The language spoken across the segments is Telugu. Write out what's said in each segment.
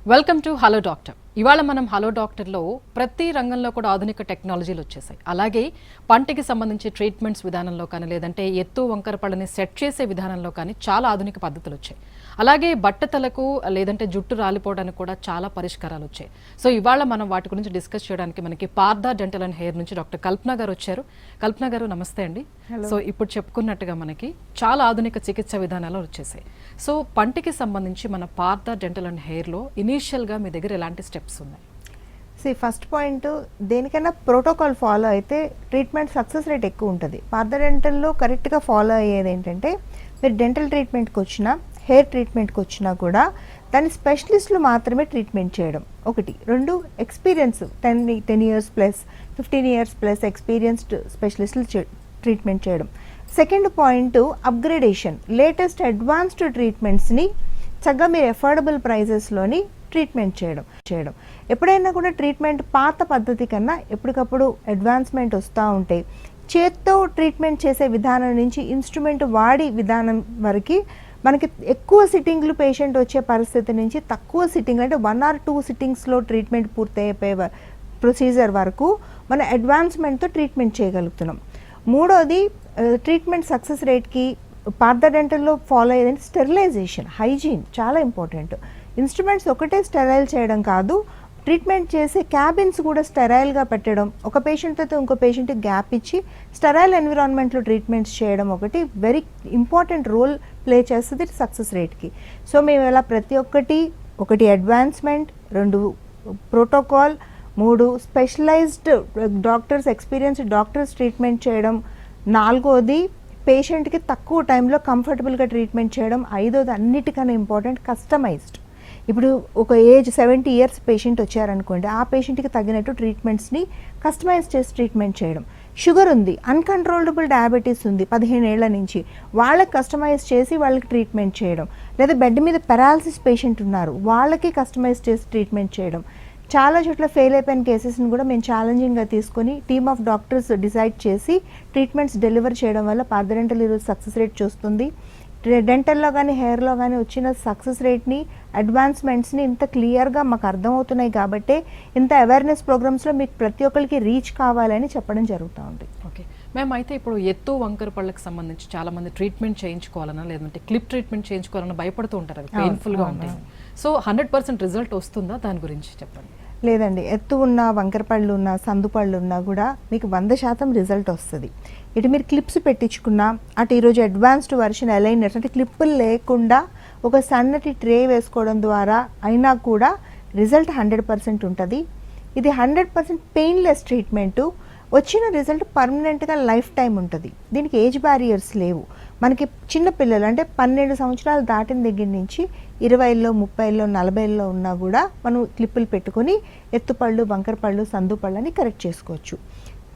Welcome to hello doctor. ఇవాళ మనం హలో డాక్టర్లో ప్రతి రంగంలో కూడా ఆధునిక టెక్నాలజీలు వచ్చేసాయి. అలాగే పంటికి సంబంధించి ట్రీట్మెంట్స్ విధానంలో కానీ లేదంటే ఎత్తు వంకర పళ్ళని సెట్ చేసే విధానంలో కానీ చాలా ఆధునిక పద్ధతులు వచ్చాయి. అలాగే బట్టతలకు లేదంటే జుట్టు రాలిపోవడానికి కూడా చాలా పరిష్కారాలు వచ్చాయి. సో ఇవాళ మనం వాటి గురించి డిస్కస్ చేయడానికి మనకి పార్థ డెంటల్ అండ్ హెయిర్ నుంచి డాక్టర్ కల్పన గారు వచ్చారు. కల్పన గారు నమస్తే అండి. సో ఇప్పుడు చెప్పుకున్నట్టుగా మనకి చాలా ఆధునిక చికిత్స విధానాలు వచ్చేసాయి. సో పంటికి సంబంధించి మన పార్థ డెంటల్ అండ్ హెయిర్లో ఇనీషియల్గా మీ దగ్గర ఎలాంటి స్టెప్స్ ఉన్నాయి? ఫస్ట్ పాయింట్, దేనికైనా ప్రోటోకాల్ ఫాలో అయితే ట్రీట్మెంట్ సక్సెస్ రేట్ ఎక్కువ ఉంటుంది. పార్థ డెంటల్లో కరెక్ట్గా ఫాలో అయ్యేది ఏంటంటే, మీరు డెంటల్ ట్రీట్మెంట్కి వచ్చినా హెయిర్ ట్రీట్మెంట్కి వచ్చినా కూడా దాని స్పెషలిస్టులు మాత్రమే ట్రీట్మెంట్ చేయడం ఒకటి. రెండు, experience 10 years plus 15 years plus experienced స్పెషలిస్టులు ట్రీట్మెంట్ చేయడం. Second point, upgradation, latest advanced ట్రీట్మెంట్స్ని చక్కగా మీరు ఎఫోర్డబుల్ ప్రైజెస్లోని ట్రీట్మెంట్ చేయడం. ఎప్పుడైనా కూడా ట్రీట్మెంట్ పాత పద్ధతి కన్నా ఎప్పటికప్పుడు అడ్వాన్స్మెంట్ వస్తూ ఉంటాయి. చేత్తో ట్రీట్మెంట్ చేసే విధానం నుంచి ఇన్స్ట్రుమెంట్ వాడి విధానం వరకు మనకి ఎక్కువ సిట్టింగ్లు పేషెంట్ వచ్చే పరిస్థితి నుంచి తక్కువ సిట్టింగ్ అంటే 1 or 2 సిట్టింగ్స్లో ట్రీట్మెంట్ పూర్తయిపోయే ప్రొసీజర్ వరకు మన అడ్వాన్స్మెంట్తో ట్రీట్మెంట్ చేయగలుగుతున్నాం. మూడోది, ట్రీట్మెంట్ సక్సెస్ రేట్కి పార్థ డెంటల్లో ఫాలో అయ్యేది స్టెరిలైజేషన్, హైజీన్ చాలా ఇంపార్టెంట్. ఇన్స్ట్రుమెంట్స్ ఒకటే స్టెరైల్ చేయడం కాదు, ట్రీట్మెంట్ చేసే క్యాబిన్స్ కూడా స్టెరైల్గా పెట్టడం, ఒక పేషెంట్తో ఇంకో పేషెంట్కి గ్యాప్ ఇచ్చి స్టెరైల్ ఎన్విరాన్మెంట్లో ట్రీట్మెంట్స్ చేయడం ఒకటి వెరీ ఇంపార్టెంట్ రోల్ ప్లే చేస్తుంది సక్సెస్ రేట్కి. సో మేము ఇలా ప్రతి ఒకటి advancement, 2 protocol, 3 specialised doctors, experienced doctors treatment చేయడం, 4వది పేషెంట్కి తక్కువ టైంలో కంఫర్టబుల్గా ట్రీట్మెంట్ చేయడం, 5వది అన్నిటికన్నా ఇంపార్టెంట్ కస్టమైజ్డ్. ఇప్పుడు ఒక ఏజ్ 70 years పేషెంట్ వచ్చారనుకోండి, ఆ పేషెంట్కి తగినట్టు ట్రీట్మెంట్స్ని కస్టమైజ్ చేసి ట్రీట్మెంట్ చేయడం. షుగర్ ఉంది, అన్కంట్రోలబుల్ డయాబెటీస్ ఉంది 15 ఏళ్ల నుంచి, వాళ్ళకి కస్టమైజ్ చేసి వాళ్ళకి ట్రీట్మెంట్ చేయడం. లేదా బెడ్ మీద పెరాలసిస్ పేషెంట్ ఉన్నారు, వాళ్ళకి కస్టమైజ్ చేసి ట్రీట్మెంట్ చేయడం. చాలా చోట్ల ఫెయిల్ అయిపోయిన కేసెస్ని కూడా మేము ఛాలెంజింగ్గా తీసుకొని టీమ్ ఆఫ్ డాక్టర్స్ డిసైడ్ చేసి ట్రీట్మెంట్స్ డెలివర్ చేయడం వల్ల పార్థ డెంటల్ ఈరోజు సక్సెస్ రేట్ చూస్తుంది. డెంటల్లో కానీ హెయిర్లో కానీ వచ్చిన సక్సెస్ రేట్ని, అడ్వాన్స్మెంట్స్ని ఇంత క్లియర్గా మాకు అర్థమవుతున్నాయి కాబట్టి ఇంత అవేర్నెస్ ప్రోగ్రామ్స్లో మీకు ప్రతి ఒక్కరికి రీచ్ కావాలని చెప్పడం జరుగుతూ ఉంది. ఓకే మ్యామ్, అయితే ఇప్పుడు ఎత్తు వంకర పళ్ళకి సంబంధించి చాలా మంది ట్రీట్మెంట్ చేయించుకోవాలన్నా లేదంటే క్లిప్ ట్రీట్మెంట్ చేయించుకోవాలన్నా భయపడుతూ ఉంటారు, అది పెయిన్ఫుల్గా ఉంటుంది. సో 100% రిజల్ట్ వస్తుందా? దాని గురించి చెప్పండి. లేదండి, ఎత్తు ఉన్న వంకర పళ్ళు ఉన్న సందు పళ్ళు ఉన్నా కూడా మీకు 100% రిజల్ట్ వస్తుంది. ఇటు మీరు క్లిప్స్ పెట్టించుకున్నా, అటు ఈరోజు అడ్వాన్స్డ్ వర్షన్ అలైనర్స్ అంటే క్లిప్పులు లేకుండా ఒక సన్నటి ట్రే వేసుకోవడం ద్వారా అయినా కూడా రిజల్ట్ 100% ఉంటుంది. ఇది 100% పెయిన్లెస్ ట్రీట్మెంటు. వచ్చిన రిజల్ట్ పర్మనెంట్గా లైఫ్ టైం ఉంటుంది. దీనికి ఏజ్ బ్యారియర్స్ లేవు. మనకి చిన్నపిల్లలు అంటే 12 సంవత్సరాలు దాటిన దగ్గర నుంచి 20లో 30లో 40లో ఉన్నా కూడా మనం క్లిప్పులు పెట్టుకొని ఎత్తుపళ్ళు, వంకర పళ్ళు, సందు పళ్ళు అని కరెక్ట్ చేసుకోవచ్చు.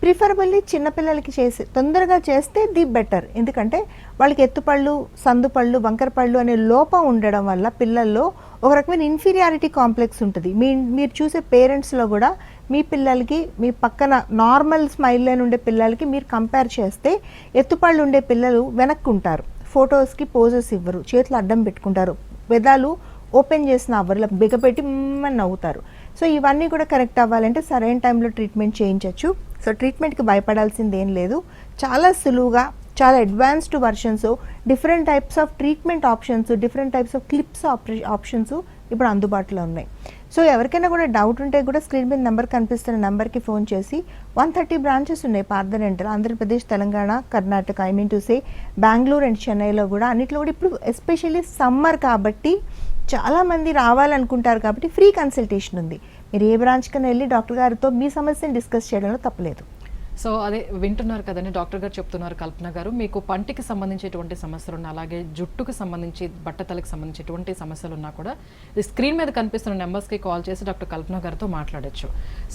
ప్రిఫరబుల్లీ చిన్నపిల్లలకి తొందరగా చేస్తే ది బెటర్. ఎందుకంటే వాళ్ళకి ఎత్తుపళ్ళు, సందుపళ్ళు, వంకర పళ్ళు అనే లోపం ఉండడం వల్ల పిల్లల్లో ఒక రకమైన ఇన్ఫీరియారిటీ కాంప్లెక్స్ ఉంటుంది. మీరు చూసే పేరెంట్స్లో కూడా మీ పిల్లలకి మీ పక్కన నార్మల్ స్మైల్ లైన్ ఉండే పిల్లలకి మీరు కంపేర్ చేస్తే ఎత్తుపళ్ళు ఉండే పిల్లలు వెనక్కి ఉంటారు, ఫొటోస్కి పోజెస్ ఇవ్వరు, చేతులు అడ్డం పెట్టుకుంటారు, పెదాలు ఓపెన్ చేసిన అవ్వరు, బిగపెట్టి నవ్వుతారు. సో ఇవన్నీ కూడా కరెక్ట్ అవ్వాలంటే సరైన టైంలో ట్రీట్మెంట్ చేయించవచ్చు. సో ట్రీట్మెంట్కి భయపడాల్సింది ఏం లేదు, చాలా సులువుగా చాలా advanced versions, different types of treatment options, different types of clips options ఇప్పుడు అందుబాటులో ఉన్నాయి. సో ఎవరికైనా కూడా డౌట్ ఉంటే కూడా స్క్రీన్ మీద నెంబర్ కనిపిస్తున్న నెంబర్కి ఫోన్ చేసి 130 బ్రాంచెస్ ఉన్నాయి Partha dental, Andhra Pradesh, Telangana, Karnataka, I mean to say Bengaluru and చెన్నైలో కూడా. అన్నిట్లో కూడా ఇప్పుడు ఎస్పెషల్లీ సమ్మర్ కాబట్టి చాలామంది రావాలనుకుంటారు కాబట్టి ఫ్రీ కన్సల్టేషన్ ఉంది. మీరు ఏ బ్రాంచ్కైనా వెళ్ళి డాక్టర్ గారితో మీ సమస్యను డిస్కస్ చేయడంలో తప్పలేదు. సో అదే వింటున్నారు కదండి, డాక్టర్ గారు చెప్తున్నారు కల్పన గారు, మీకు పంటికి సంబంధించేటువంటి సమస్యలు ఉన్నా అలాగే జుట్టుకు సంబంధించి బట్టతలకు సంబంధించి ఎటువంటి సమస్యలు ఉన్నా కూడా స్క్రీన్ మీద కనిపిస్తున్న నెంబర్స్కి కాల్ చేసి డాక్టర్ కల్పన గారితో మాట్లాడచ్చు.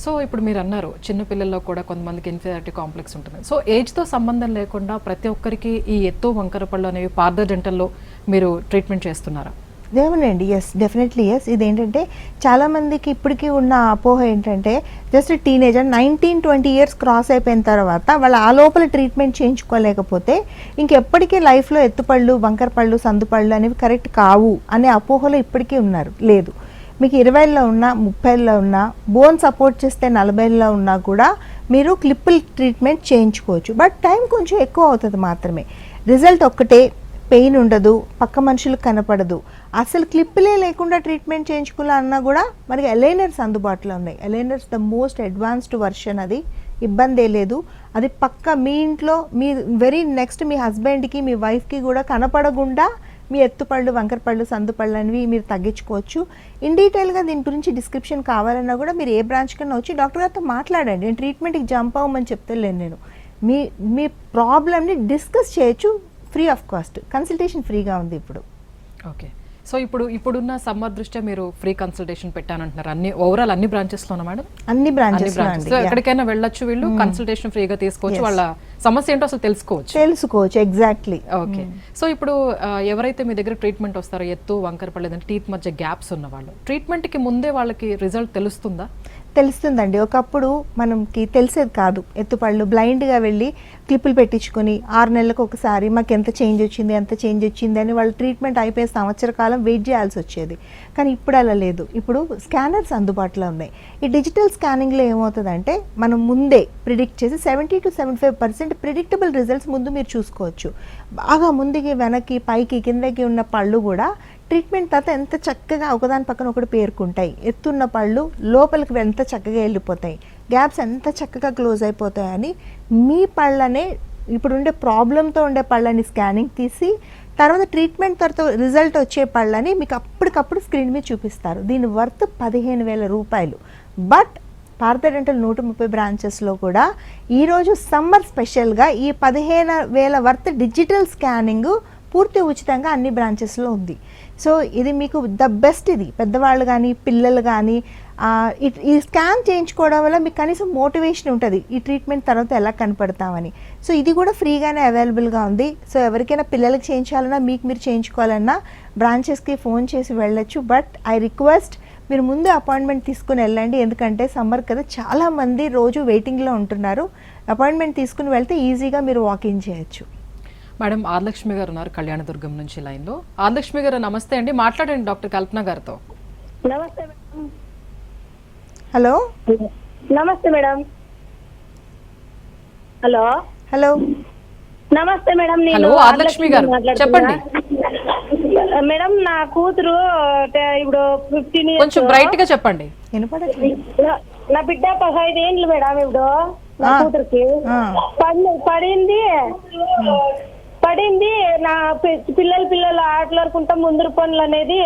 సో ఇప్పుడు మీరు అన్నారు చిన్నపిల్లల్లో కూడా కొంతమందికి ఇన్ఫీరియారిటీ కాంప్లెక్స్ ఉంటుంది. సో ఏజ్తో సంబంధం లేకుండా ప్రతి ఒక్కరికి ఈ ఎత్తు వంకర పళ్ళు అనేవి పార్థ డెంటల్లో మీరు ట్రీట్మెంట్ చేస్తున్నారా? ఏమోనండి, ఎస్, డెఫినెట్లీ ఎస్. ఇదేంటంటే చాలామందికి ఇప్పటికీ ఉన్న అపోహ ఏంటంటే జస్ట్ టీనేజర్ 19-20 years క్రాస్ అయిపోయిన తర్వాత వాళ్ళు ఆ లోపల ట్రీట్మెంట్ చేయించుకోలేకపోతే ఇంకెప్పటికీ లైఫ్లో ఎత్తుపళ్ళు, వంకర పళ్ళు, సందుపళ్ళు అనేవి కరెక్ట్ కావు అనే అపోహలో ఇప్పటికీ ఉన్నారు. లేదు, మీకు 20లో ఉన్నా 30లో ఉన్నా బోన్ సపోర్ట్ చేస్తే 40లో ఉన్నా కూడా మీరు క్లిప్పుల్ ట్రీట్మెంట్ చేయించుకోవచ్చు. బట్ టైం కొంచెం ఎక్కువ అవుతుంది మాత్రమే. రిజల్ట్ ఒక్కటే, పెయిన్ ఉండదు, పక్క మనుషులకు కనపడదు. అసలు క్లిప్పులే లేకుండా ట్రీట్మెంట్ చేయించుకోవాలన్నా కూడా మనకి అలైనర్స్ అందుబాటులో ఉన్నాయి. Aligners the most advanced version, అది ఇబ్బంది లేదు. అది పక్క మీ ఇంట్లో మీ వెరీ నెక్స్ట్ మీ హస్బెండ్కి మీ వైఫ్కి కూడా కనపడకుండా మీ ఎత్తుపళ్ళు, వంకరపళ్ళు, సందుపళ్ళు అనేవి మీరు తగ్గించుకోవచ్చు. ఇన్ డీటెయిల్గా దీని గురించి డిస్క్రిప్షన్ కావాలన్నా కూడా మీరు ఏ బ్రాంచ్ కన్నా వచ్చి డాక్టర్ గారితో మాట్లాడండి. నేను ట్రీట్మెంట్కి జంప్ అవ్వమని చెప్తలేను. నేను మీ ప్రాబ్లమ్ని డిస్కస్ చేయొచ్చు ఫ్రీ ఆఫ్ కాస్ట్. కన్సల్టేషన్ ఫ్రీగా ఉంది ఇప్పుడు. ఓకే, సో ఇప్పుడున్న సమ్మర్ దృష్ట్యా మీరు ఫ్రీ కన్సల్టేషన్ పెట్టానంటున్నారు. ఓవరాల్ అన్ని బ్రాంచెస్లోనా మేడం? అన్ని బ్రాంచెస్ ఎక్కడికైనా వెళ్ళొచ్చు, వీళ్ళు కన్సల్టేషన్ ఫ్రీగా తీసుకోవచ్చు, వాళ్ళ సమస్య ఏంటో అసలు తెలుసుకోవచ్చు. ఎగ్జాక్ట్లీ. ఓకే, సో ఇప్పుడు ఎవరైతే మీ దగ్గర ట్రీట్మెంట్ వస్తారో, ఎత్తు వంకరపళ్ళు లేదంటే టీత్ మధ్య గ్యాప్స్ ఉన్న వాళ్ళు, ట్రీట్మెంట్కి ముందే వాళ్ళకి రిజల్ట్ తెలుస్తుందా? తెలుస్తుందండి. ఒకప్పుడు మనకి తెలిసేది కాదు. ఎత్తుపళ్ళు బ్లైండ్గా వెళ్ళి క్లిప్పులు పెట్టించుకొని 6 నెలలకు ఒకసారి మాకు ఎంత చేంజ్ వచ్చింది అని వాళ్ళు ట్రీట్మెంట్ అయిపోయే సంవత్సర కాలం వెయిట్ చేయాల్సి వచ్చేది. కానీ ఇప్పుడు అలా లేదు. ఇప్పుడు స్కానర్స్ అందుబాటులో ఉన్నాయి. ఈ డిజిటల్ స్కానింగ్లో ఏమవుతుందంటే మనం ముందే ప్రిడిక్ట్ చేసి 70 to 75% ప్రిడిక్టబుల్ రిజల్ట్స్ ముందు మీరు చూసుకోవచ్చు. బాగా ముందుకి, వెనక్కి, పైకి, కిందకి ఉన్న పళ్ళు కూడా ట్రీట్మెంట్ తర్వాత ఎంత చక్కగా ఒకదాని పక్కన ఒకటి పేరుకుంటాయి. ఎత్తున్న పళ్ళు లోపలికి ఎంత చక్కగా వెళ్ళిపోతాయి, గ్యాప్స్ ఎంత చక్కగా క్లోజ్ అయిపోతాయని మీ పళ్ళనే ఇప్పుడుండే ప్రాబ్లంతో ఉండే పళ్ళని స్కానింగ్ తీసి తర్వాత ట్రీట్మెంట్ తర్వాత రిజల్ట్ వచ్చే పళ్ళని మీకు అప్పటికప్పుడు స్క్రీన్ మీద చూపిస్తారు. దీని వర్త్ 15,000 రూపాయలు. బట్ పార్థ డెంటల్ 130 బ్రాంచెస్లో కూడా ఈరోజు సమ్మర్ స్పెషల్గా ఈ 15,000 వర్త్ డిజిటల్ స్కానింగ్ పూర్తి ఉచితంగా అన్ని బ్రాంచెస్లో ఉంది. సో ఇది మీకు ద బెస్ట్. ఇది పెద్దవాళ్ళు కానీ పిల్లలు కానీ ఈ స్కాన్ చేయించుకోవడం వల్ల మీకు కనీసం మోటివేషన్ ఉంటుంది ఈ ట్రీట్మెంట్ తర్వాత ఎలా కనపడతామని. సో ఇది కూడా ఫ్రీగానే అవైలబుల్గా ఉంది. సో ఎవరికైనా పిల్లలకి చేయించాలన్నా, మీరు చేయించుకోవాలన్నా బ్రాంచెస్కి ఫోన్ చేసి వెళ్ళొచ్చు. బట్ ఐ రిక్వెస్ట్ మీరు ముందు అపాయింట్మెంట్ తీసుకుని వెళ్ళండి. ఎందుకంటే సమ్మర్ కదా, చాలామంది రోజు వెయిటింగ్లో ఉంటున్నారు. అపాయింట్మెంట్ తీసుకుని వెళ్తే ఈజీగా మీరు వాకింగ్ చేయొచ్చు. మేడం ఆదిలక్ష్మి గారు ఉన్నారు కళ్యాణదుర్గం నుంచి లైన్లో. ఆదిలక్ష్మి గారు నమస్తే అండి, మాట్లాడండి డాక్టర్ కల్పన గారితో. నమస్తే మేడం. హలో. నమస్తే మేడం. హలో. హలో. నమస్తే మేడం. హలో ఆదిలక్ష్మి గారు చెప్పండి మేడం. నా కూతురు ఇప్పుడు 15 years. కొంచెం బ్రైట్ గా చెప్పండి. నా బిడ్డ 15 ఏండ్లు మేడం. ఇప్పుడు నా కూతురికి పడింది నా పిల్లలు ఆటలాడుకుంటా ముందరు పనులు అనేది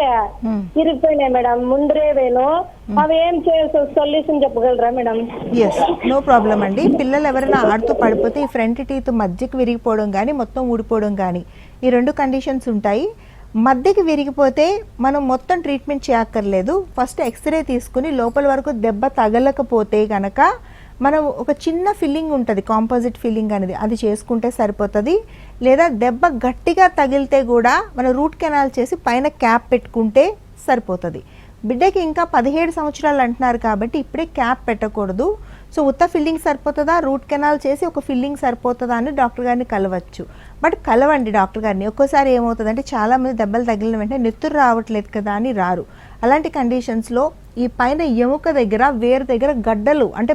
ఇరిగిపోయినాయి మేడం. ముందరే వేను అవి ఏం సొల్యూషన్ చెప్పగలరా మేడం? ఎస్, నో ప్రాబ్లం అండి. పిల్లలు ఎవరైనా ఆడుతూ పడిపోతే ఈ ఫ్రంట్ టీత్ మధ్యకి విరిగిపోవడం కానీ మొత్తం ఊడిపోవడం కానీ ఈ 2 కండిషన్స్ ఉంటాయి. మధ్యకి విరిగిపోతే మనం మొత్తం ట్రీట్మెంట్ చేయక్కర్లేదు. ఫస్ట్ ఎక్స్రే తీసుకుని లోపల వరకు దెబ్బ తగలకపోతే కనుక మనం ఒక చిన్న ఫిల్లింగ్ ఉంటుంది, కాంపోజిట్ ఫిల్లింగ్ అనేది, అది చేసుకుంటే సరిపోతుంది. లేదా దెబ్బ గట్టిగా తగిలితే కూడా మనం రూట్ కెనాల్ చేసి పైన క్యాప్ పెట్టుకుంటే సరిపోతుంది. బిడ్డకి ఇంకా 17 సంవత్సరాలు అంటున్నారు కాబట్టి ఇప్పుడే క్యాప్ పెట్టకూడదు. సో ఉత్త ఫిల్లింగ్ సరిపోతుందా, రూట్ కెనాల్ చేసి ఒక ఫిల్లింగ్ సరిపోతుందా అని డాక్టర్ గారిని కలవచ్చు. బట్ కలవండి డాక్టర్ గారిని. ఒక్కోసారి ఏమవుతుందంటే చాలామంది దెబ్బలు తగిలిన వెంటనే నెత్తురు రావట్లేదు కదా అని రారు. అలాంటి కండిషన్స్లో ఈ పైన ఎముక దగ్గర, వేరు దగ్గర గడ్డలు, అంటే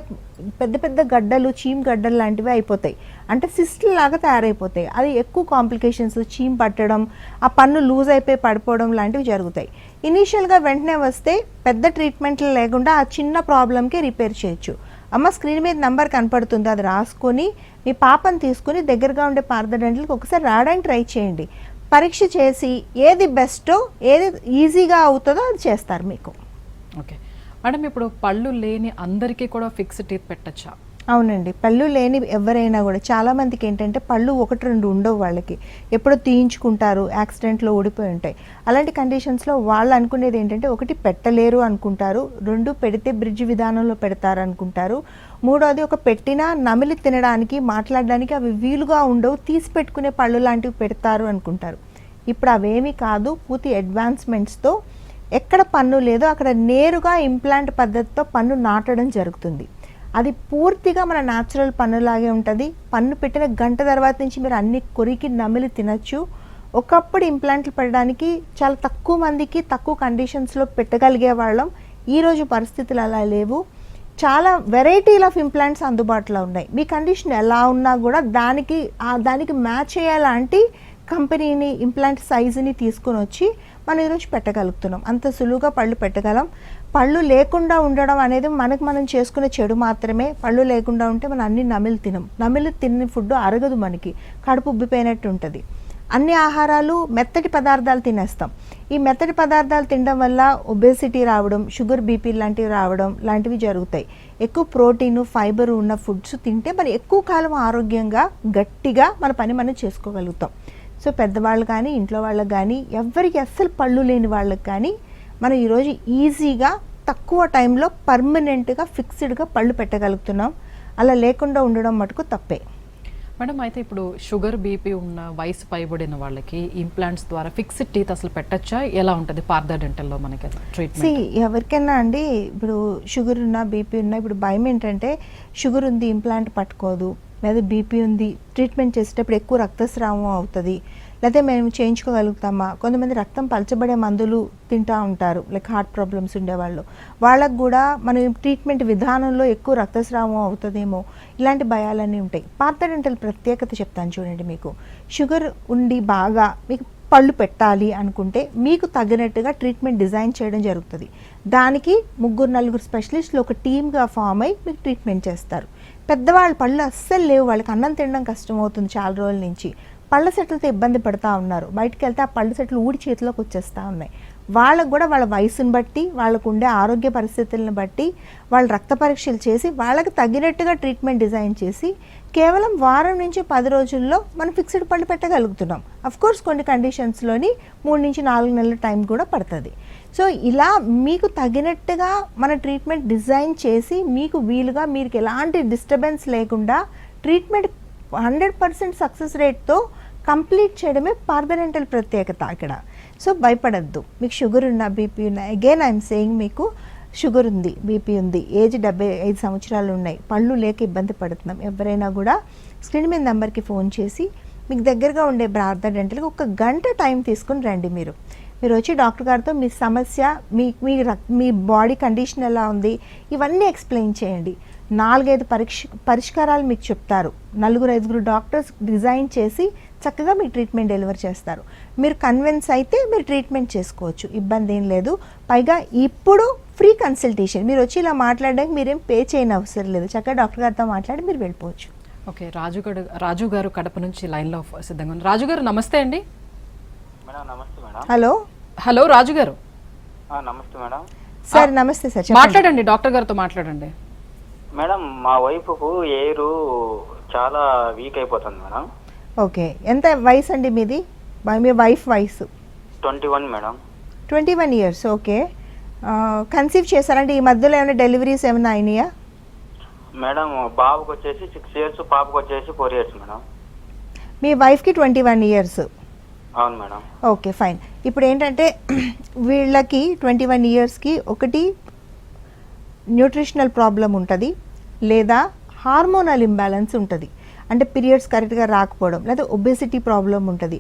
పెద్ద పెద్ద గడ్డలు, చీమ్ గడ్డలు లాంటివి అయిపోతాయి. అంటే సిస్టల్ లాగా తయారైపోతాయి. అది ఎక్కువ కాంప్లికేషన్స్, చీమ్ పట్టడం, ఆ పన్ను లూజ్ అయిపోయి పడిపోవడం లాంటివి జరుగుతాయి. ఇనీషియల్గా వెంటనే వస్తే పెద్ద ట్రీట్మెంట్లు లేకుండా ఆ చిన్న ప్రాబ్లంకే రిపేర్ చేయొచ్చు. అమ్మ స్క్రీన్ మీద నెంబర్ కనపడుతుంది, అది రాసుకొని మీ పాపను తీసుకుని దగ్గరగా ఉండే పార్థ డెంటల్కి ఒకసారి రావడానికి ట్రై చేయండి. పరీక్ష చేసి ఏది బెస్టో, ఏది ఈజీగా అవుతుందో అది చేస్తారు మీకు. ఓకే మేడం, ఇప్పుడు పళ్ళు లేని అందరికీ కూడా ఫిక్స్డ్ టీత్ పెట్టచ్చా? అవునండి, పళ్ళు లేని ఎవరైనా కూడా, చాలామందికి ఏంటంటే పళ్ళు 1-2 ఉండవు, వాళ్ళకి ఎప్పుడో తీయించుకుంటారు, యాక్సిడెంట్లో ఊడిపోయి ఉంటాయి. అలాంటి కండిషన్స్లో వాళ్ళు అనుకునేది ఏంటంటే, 1 పెట్టలేరు అనుకుంటారు, 2 పెడితే బ్రిడ్జ్ విధానంలో పెడతారు అనుకుంటారు, 3వది ఒక పెట్టినా నమిలి తినడానికి, మాట్లాడడానికి అవి వీలుగా ఉండవు, తీసి పెట్టుకునే పళ్ళు లాంటివి పెడతారు అనుకుంటారు. ఇప్పుడు అవేమీ కాదు. పూర్తి అడ్వాన్స్మెంట్స్తో ఎక్కడ పన్ను లేదో అక్కడ నేరుగా ఇంప్లాంట్ పద్ధతితో పన్ను నాటడం జరుగుతుంది. అది పూర్తిగా మన న్యాచురల్ పన్నులాగే ఉంటుంది. పన్ను పెట్టిన గంట తర్వాత నుంచి మీరు అన్ని కొరికి నమిలి తినచ్చు. ఒకప్పుడు ఇంప్లాంట్లు పెట్టడానికి చాలా తక్కువ మందికి తక్కువ కండిషన్స్లో పెట్టగలిగే వాళ్ళం. ఈరోజు పరిస్థితులు అలా లేవు. చాలా వెరైటీల్ ఆఫ్ ఇంప్లాంట్స్ అందుబాటులో ఉన్నాయి. మీ కండిషన్ ఎలా ఉన్నా కూడా దానికి మ్యాచ్ అయ్యేలాంటి కంపెనీని ఇంప్లాంట్ సైజుని తీసుకుని వచ్చి మనం ఈరోజు పెట్టగలుగుతున్నాం. అంత సులువుగా పళ్ళు పెట్టగలం. పళ్ళు లేకుండా ఉండడం అనేది మనం చేసుకునే చెడు మాత్రమే. పళ్ళు లేకుండా ఉంటే మనం అన్ని నమిలి తిన్న ఫుడ్ అరగదు, మనకి కడుపు ఉబ్బిపోయినట్టు ఉంటుంది. అన్ని ఆహారాలు మెత్తటి పదార్థాలు తినేస్తాం. ఈ మెత్తటి పదార్థాలు తినడం వల్ల ఒబేసిటీ రావడం, షుగర్, బీపీ లాంటివి రావడం లాంటివి జరుగుతాయి. ఎక్కువ ప్రోటీను, ఫైబర్ ఉన్న ఫుడ్స్ తింటే మనం ఎక్కువ కాలం ఆరోగ్యంగా గట్టిగా మన పని మనం చేసుకోగలుగుతాం. సో పెద్దవాళ్ళు కానీ, ఇంట్లో వాళ్ళకి కానీ, ఎవరికి అస్సలు పళ్ళు లేని వాళ్ళకి కానీ మనం ఈరోజు ఈజీగా తక్కువ టైంలో పర్మనెంట్గా ఫిక్స్డ్గా పళ్ళు పెట్టగలుగుతున్నాం. అలా లేకుండా ఉండడం మటుకు తప్పే. మేడం, అయితే ఇప్పుడు షుగర్, బీపీ ఉన్న వయసు పైబడిన వాళ్ళకి ఇంప్లాంట్స్ ద్వారా ఫిక్స్డ్ టీత్ అసలు పెట్టచ్చా? ఎలా ఉంటుంది పార్థ డెంటల్లో మనకి ట్రీట్మెంట్? ఎవరికైనా అండి, ఇప్పుడు షుగర్ ఉన్నా, బీపీ ఉన్నా, ఇప్పుడు భయం ఏంటంటే షుగర్ ఉంది ఇంప్లాంట్ పట్టుకోదు, లేదా బీపీ ఉంది ట్రీట్మెంట్ చేసేటప్పుడు ఎక్కువ రక్తస్రావం అవుతుంది, లేకపోతే మేము చేయించుకోగలుగుతామా? కొంతమంది రక్తం పలచబడే మందులు తింటూ ఉంటారు, లైక్ హార్ట్ ప్రాబ్లమ్స్ ఉండేవాళ్ళు. వాళ్ళకు కూడా మనం ట్రీట్మెంట్ విధానంలో ఎక్కువ రక్తస్రావం అవుతుందేమో, ఇలాంటి భయాలన్నీ ఉంటాయి. పార్థ డెంటల్ ప్రత్యేకత చెప్తాను చూడండి. మీకు షుగర్ ఉండి బాగా మీకు పళ్ళు పెట్టాలి అనుకుంటే మీకు తగినట్టుగా ట్రీట్మెంట్ డిజైన్ చేయడం జరుగుతుంది. దానికి 3-4 స్పెషలిస్టులు ఒక టీమ్గా ఫామ్ అయ్యి మీకు ట్రీట్మెంట్ చేస్తారు. పెద్దవాళ్ళ పళ్ళు అస్సలు లేవు, వాళ్ళకి అన్నం తినడం కష్టం అవుతుంది చాలా రోజుల నుంచి, పళ్ళ సెట్లతో ఇబ్బంది పడుతూ ఉన్నారు. బయటకు వెళ్తే ఆ పళ్ళ సెట్లు ఊడి చేతిలోకి వచ్చేస్తూ ఉన్నాయి. వాళ్ళకు కూడా వాళ్ళ వయసును బట్టి, వాళ్ళకు ఉండే ఆరోగ్య పరిస్థితులను బట్టి వాళ్ళు రక్త పరీక్షలు చేసి వాళ్ళకి తగినట్టుగా ట్రీట్మెంట్ డిజైన్ చేసి కేవలం వారం నుంచి 10 రోజుల్లో మనం ఫిక్స్డ్ పళ్ళు పెట్టగలుగుతున్నాం. అఫ్కోర్స్ కొన్ని కండిషన్స్లోని 3 నుంచి 4 నెలల టైం కూడా పడుతుంది. సో ఇలా మీకు తగినట్టుగా మన ట్రీట్మెంట్ డిజైన్ చేసి మీకు వీలుగా, మీకు ఎలాంటి డిస్టర్బెన్స్ లేకుండా ట్రీట్మెంట్ 100% సక్సెస్ రేట్తో కంప్లీట్ చేయడమే పార్థ డెంటల్ ప్రత్యేకత ఇక్కడ. సో భయపడద్దు. మీకు షుగర్ ఉన్నా, బీపీ ఉన్నా, అగైన్ ఐఎమ్ సేయింగ్, మీకు షుగర్ ఉంది, బీపీ ఉంది, ఏజ్ 75 సంవత్సరాలు ఉన్నాయి, పళ్ళు లేక ఇబ్బంది పడుతున్నాం, ఎవరైనా కూడా స్క్రీన్ మీద నెంబర్కి ఫోన్ చేసి మీకు దగ్గరగా ఉండే పార్థ డెంటల్కి 1 గంట టైం తీసుకుని రండి. మీరు వచ్చి డాక్టర్ గారితో మీ సమస్య, మీ బాడీ కండిషన్ ఎలా ఉంది, ఇవన్నీ ఎక్స్ప్లెయిన్ చేయండి. 4-5 పరిష్కారాలు మీకు చెప్తారు. 4-5 డాక్టర్స్ డిజైన్ చేసి చక్కగా మీకు ట్రీట్మెంట్ డెలివర్ చేస్తారు. మీరు కన్విన్స్ అయితే మీరు ట్రీట్మెంట్ చేసుకోవచ్చు, ఇబ్బంది ఏం లేదు. పైగా ఇప్పుడు ఫ్రీ కన్సల్టేషన్. మీరు వచ్చి ఇలా మాట్లాడడానికి మీరేం పే చేయని అవసరం లేదు. చక్కగా డాక్టర్ గారితో మాట్లాడి మీరు వెళ్ళిపోవచ్చు. ఓకే, రాజు గారు కడప నుంచి లైన్లో సిద్ధంగా ఉన్నారు. రాజు గారు నమస్తే అండి. హలో రాజు గారు. నమస్తే మేడం. సార్ నమస్తే సార్, మాట్లాడండి, డాక్టర్ గారితో మాట్లాడండి. మేడం, మా వైఫ్ ఎయిర్ చాలా వీక్ అయిపోతుంది మేడం. ఓకే, ఎంత వయసు అండి మీది? మీ వైఫ్ వయసు? 21 మేడం. 21 ఇయర్స్. ఓకే, కన్సీవ్ చేశారంటే ఈ మధ్యలో ఏమైనా డెలివరీస్ ఏమైనా అయినాయా? మేడం, బాబుకి వచ్చేసి 6 ఇయర్స్, పాపకు వచ్చేసి 4 ఇయర్స్ మేడం. మీ వైఫ్కి 21 ఇయర్స్? అవును మేడం. Okay fine. ఇప్పుడు ఏంటంటే వీళ్ళకి 21 ఇయర్స్కి ఒకటి న్యూట్రిషనల్ ప్రాబ్లం ఉంటుంది, లేదా హార్మోనల్ ఇంబ్యాలెన్స్ ఉంటుంది, అంటే పీరియడ్స్ కరెక్ట్గా రాకపోవడం, లేదా ఒబేసిటీ ప్రాబ్లం ఉంటుంది,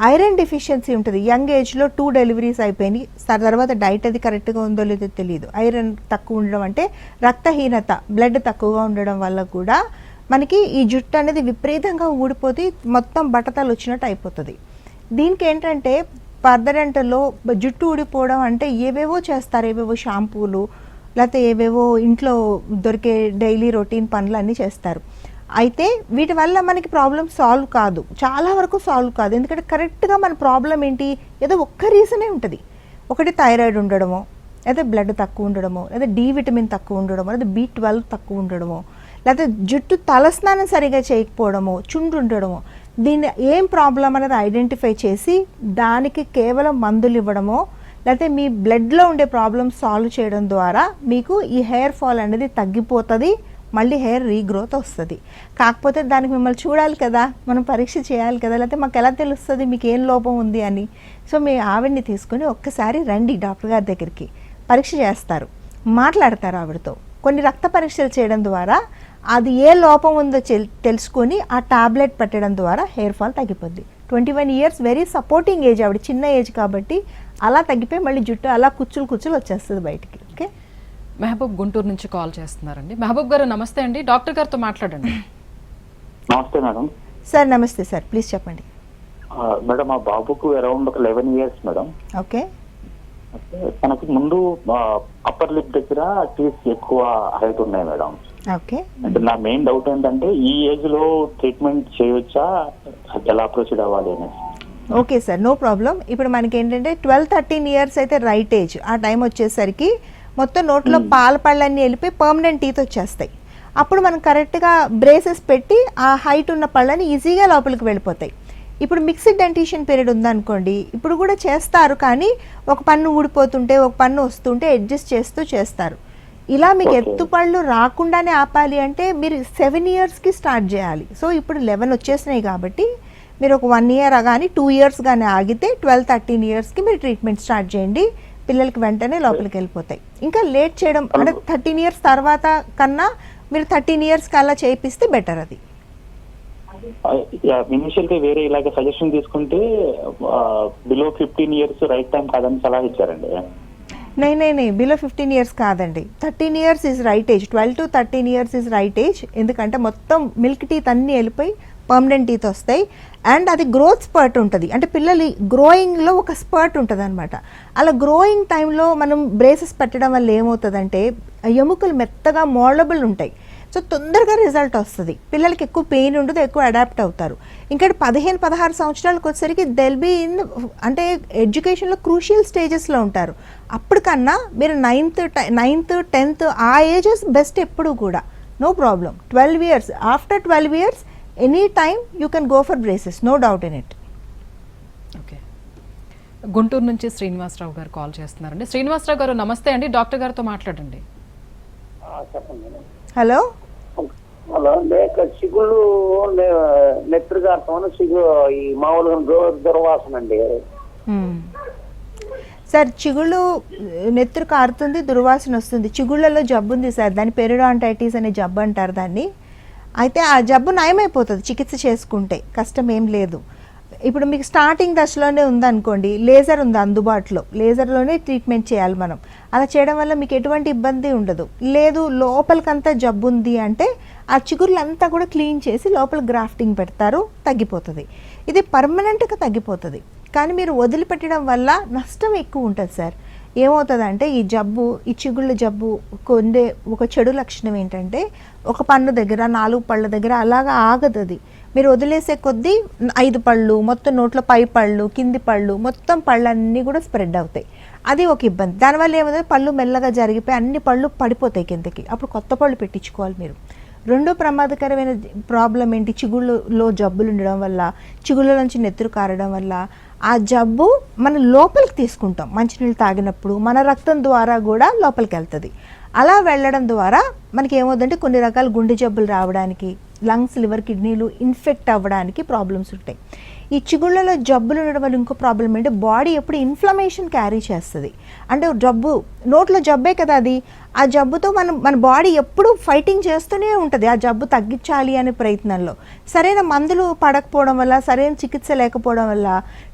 ఐరన్ డెఫిషియన్సీ ఉంటుంది. యంగ్ ఏజ్లో 2 డెలివరీస్ అయిపోయినాయి, తర్వాత డైట్ అది కరెక్ట్గా ఉందో లేదో తెలియదు. ఐరన్ తక్కువ ఉండడం అంటే రక్తహీనత, బ్లడ్ తక్కువగా ఉండడం వల్ల కూడా మనకి ఈ జుట్టు అనేది విపరీతంగా ఊడిపోతే మొత్తం బట్టతలు వచ్చినట్టు అయిపోతుంది. దీనికి ఏంటంటే పార్థ డెంటల్లో జుట్టు ఊడిపోవడం అంటే ఏవేవో చేస్తారు, ఏవేవో షాంపూలు, లేకపోతే ఏవేవో ఇంట్లో దొరికే డైలీ రొటీన్ పనులు అన్నీ చేస్తారు. అయితే వీటి వల్ల మనకి ప్రాబ్లం సాల్వ్ కాదు, చాలా వరకు సాల్వ్ కాదు. ఎందుకంటే కరెక్ట్గా మన ప్రాబ్లం ఏంటి, ఏదో ఒక్క రీజనే ఉంటుంది. ఒకటి థైరాయిడ్ ఉండడమో, లేదా బ్లడ్ తక్కువ ఉండడమో, లేదా డి విటమిన్ తక్కువ ఉండడమో, లేదా B12 తక్కువ ఉండడమో, లేకపోతే జుట్టు తలస్నానం సరిగా చేయకపోవడమో, చుండ్రు ఉండడమో. దీన్ని ఏం ప్రాబ్లం అనేది ఐడెంటిఫై చేసి దానికి కేవలం మందులు ఇవ్వడమో, లేకపోతే మీ బ్లడ్లో ఉండే ప్రాబ్లమ్ సాల్వ్ చేయడం ద్వారా మీకు ఈ హెయిర్ ఫాల్ అనేది తగ్గిపోతుంది, మళ్ళీ హెయిర్ రీగ్రోత్ వస్తుంది. కాకపోతే దానికి మిమ్మల్ని చూడాలి కదా, మనం పరీక్ష చేయాలి కదా, లేకపోతే మాకు ఎలా తెలుస్తుంది మీకు ఏం లోపం ఉంది అని. సో మీ ఆవిడ్ని తీసుకొని ఒక్కసారి రండి డాక్టర్ గారి దగ్గరికి, పరీక్ష చేస్తారు, మాట్లాడతారు ఆవిడతో. కొన్ని రక్త పరీక్షలు చేయడం ద్వారా అది ఏ లోపం ఉందో తెలుసుకొని ఆ టాబ్లెట్ పెట్టడం ద్వారా హెయిర్ ఫాల్ తగ్గిపోద్ది. 21 ఇయర్స్ వెరీ సపోర్టింగ్ ఏజ్, ఆవిడ చిన్న ఏజ్ కాబట్టి అలా తగ్గిపోయి మళ్ళీ జుట్టు అలా కుచ్చులు వచ్చేస్తుంది బయటికి. ఓకే, మెహబూబ్ గుంటూరు నుంచి కాల్ చేస్తున్నారండి. మెహబూబ్ గారు నమస్తే అండి, డాక్టర్ గారితో మాట్లాడండి. నమస్తే మేడం. సార్ నమస్తే సార్, ప్లీజ్ చెప్పండి. మేడం మా బాబుకు అరౌండ్ ఒక 11 ఇయర్స్ మేడం. ఓకే, తనకు ముందు అప్పర్ లిప్ దగ్గర టీత్ ఎక్కువ హైట్ ఉన్నాయి మేడం. ఓకే, అంటే నా మెయిన్ డౌట్ ఏంటంటే ఈ ఏజ్ లో ట్రీట్మెంట్ చేయవచ్చా, ఎలా ప్రొసీడ్ అవ్వాలి అనేసి. Okay sir, no problem. ఇప్పుడు మనకి ఏంటంటే 12-13 ఇయర్స్ అయితే రైట్ ఏజ్. ఆ టైం వచ్చేసరికి మొత్తం నోట్లో పాల పళ్ళన్నీ వెళ్ళిపోయి పర్మనెంట్ టీత్ వచ్చేస్తాయి. అప్పుడు మనం కరెక్ట్గా బ్రేసెస్ పెట్టి ఆ హైట్ ఉన్న పళ్ళని ఈజీగా లోపలికి వెళ్ళిపోతాయి. ఇప్పుడు మిక్స్డ్ డెంటిషన్ పీరియడ్ ఉందనుకోండి, ఇప్పుడు కూడా చేస్తారు, కానీ ఒక పన్ను ఊడిపోతుంటే ఒక పన్ను వస్తుంటే అడ్జస్ట్ చేస్తారు. ఇలా మీకు ఎత్తుపళ్ళు రాకుండానే ఆపాలి అంటే మీరు 7 ఇయర్స్కి స్టార్ట్ చేయాలి. సో ఇప్పుడు 11 వచ్చేసినాయి కాబట్టి మీరు ఒక 1 ఇయర్ కానీ 2 ఇయర్స్ కానీ ఆగితే 12-13 ఇయర్స్కి మీరు ట్రీట్మెంట్ స్టార్ట్ చేయండి. పిల్లలకి వెంటనే లోపలికి వెళ్ళిపోతాయి. ఇంకా లేట్ చేయడం అంటే 13 ఇయర్స్ తర్వాత కన్నా మీరు 13 ఇయర్స్కి అలా చేయిస్తే బెటర్. అది ఇనిషియల్ గా వేరే ఇలాగ సజెషన్ తీసుకుంటే బిలో 15 ఇయర్స్ రైట్ టైం కాదని సలహా ఇచ్చారండి. నై బిలో 15 ఇయర్స్ కాదండి, 13 years is right age. 12-13 years is right age. ఎందుకంటే మొత్తం మిల్క్ టీత్ అన్నీ వెళ్ళిపోయి పర్మనెంట్ టీత్ వస్తాయి. అండ్ అది గ్రోత్ స్పర్ట్ ఉంటుంది, అంటే పిల్లలు గ్రోయింగ్లో ఒక స్పర్ట్ ఉంటుంది అనమాట. అలా గ్రోయింగ్ టైంలో మనం బ్రేసెస్ పెట్టడం వల్ల ఏమవుతుందంటే ఎముకలు మెత్తగా మోల్డబుల్ ఉంటాయి. సో తొందరగా రిజల్ట్ వస్తుంది, పిల్లలకి ఎక్కువ పెయిన్ ఉండదు, ఎక్కువ అడాప్ట్ అవుతారు. ఇంకా 15-16 సంవత్సరాలకు వచ్చేసరికి దెల్ బీ ఇన్ అంటే ఎడ్యుకేషన్లో క్రూషియల్ స్టేజెస్లో ఉంటారు. అప్పటికన్నా మీరు 9th 10th ఆ ఏజెస్ బెస్ట్ ఎప్పుడు కూడా. No problem. 12 years after 12 years any time you can go for braces, no doubt in it. Okay, Guntur నుంచి శ్రీనివాసరావు గారు కాల్ చేస్తున్నారండి. శ్రీనివాసరావు గారు నమస్తే అండి, డాక్టర్ గారితో మాట్లాడండి. హలో హలో, చిగుళ్ళు నెత్తురు కారుతామని ఈ మామూలుగా దుర్వాసన అండి. సార్ చిగుళ్ళు నెత్తురు కారుతుంది, దుర్వాసన వస్తుంది. చిగుళ్ళలో జబ్బు ఉంది సార్, దాన్ని పెరిడాంటైటిస్ అనే జబ్బు అంటారు దాన్ని. అయితే ఆ జబ్బు నయమైపోతుంది చికిత్స చేసుకుంటే, కష్టం ఏం లేదు. ఇప్పుడు మీకు స్టార్టింగ్ దశలోనే ఉందనుకోండి, లేజర్ ఉంది అందుబాటులో, లేజర్లోనే ట్రీట్మెంట్ చేయాలి మనం. అలా చేయడం వల్ల మీకు ఎటువంటి ఇబ్బంది ఉండదు. లేదు లోపలికంతా జబ్బు ఉంది అంటే ఆ చిగుర్లంతా కూడా క్లీన్ చేసి లోపల గ్రాఫ్టింగ్ పెడతారు, తగ్గిపోతుంది. ఇది పర్మనెంట్గా తగ్గిపోతుంది. కానీ మీరు వదిలిపెట్టడం వల్ల నష్టం ఎక్కువ ఉంటుంది సార్. ఏమవుతుందంటే ఈ జబ్బు, ఈ చిగుళ్ళ జబ్బు కొండే ఒక చెడు లక్షణం ఏంటంటే ఒక పన్ను దగ్గర 4 పళ్ళ దగ్గర అలాగా ఆగదు. అది మీరు వదిలేసే కొద్దీ 5 పళ్ళు, మొత్తం నోట్లో పై పళ్ళు, కింది పళ్ళు, మొత్తం పళ్ళన్నీ కూడా స్ప్రెడ్ అవుతాయి. అది ఒక ఇబ్బంది. దానివల్ల ఏమవుతుంది, పళ్ళు మెల్లగా జరిగిపోయి అన్ని పళ్ళు పడిపోతాయి కిందకి. అప్పుడు కొత్త పళ్ళు పెట్టించుకోవాలి మీరు. రెండో ప్రమాదకరమైన ప్రాబ్లం ఏంటి, చిగుళ్ళలో జబ్బులు ఉండడం వల్ల, చిగుళ్ళ నుంచి నెత్తురు కారడం వల్ల ఆ జబ్బు మన లోపలికి తీసుకుంటాం. మంచినీళ్ళు తాగినప్పుడు మన రక్తం ద్వారా కూడా లోపలికి వెళ్తుంది. అలా వెళ్ళడం ద్వారా మనకి ఏమవుతుందంటే కొన్ని రకాల గుండె జబ్బులు రావడానికి, లంగ్స్, లివర్, కిడ్నీలు ఇన్ఫెక్ట్ అవ్వడానికి ప్రాబ్లమ్స్ ఉంటాయి. ఈ చిగుళ్ళలో జబ్బులు ఉండడం వల్ల ఇంకో ప్రాబ్లం ఏంటంటే బాడీ ఎప్పుడు ఇన్ఫ్లమేషన్ క్యారీ చేస్తుంది. అంటే జబ్బు నోట్లో జబ్బే కదా అది, ఆ జబ్బుతో మన బాడీ ఎప్పుడు ఫైటింగ్ చేస్తూనే ఉంటుంది ఆ జబ్బు తగ్గించాలి అనే ప్రయత్నంలో. సరైన మందులు పడకపోవడం వల్ల, సరైన చికిత్స లేకపోవడం వల్ల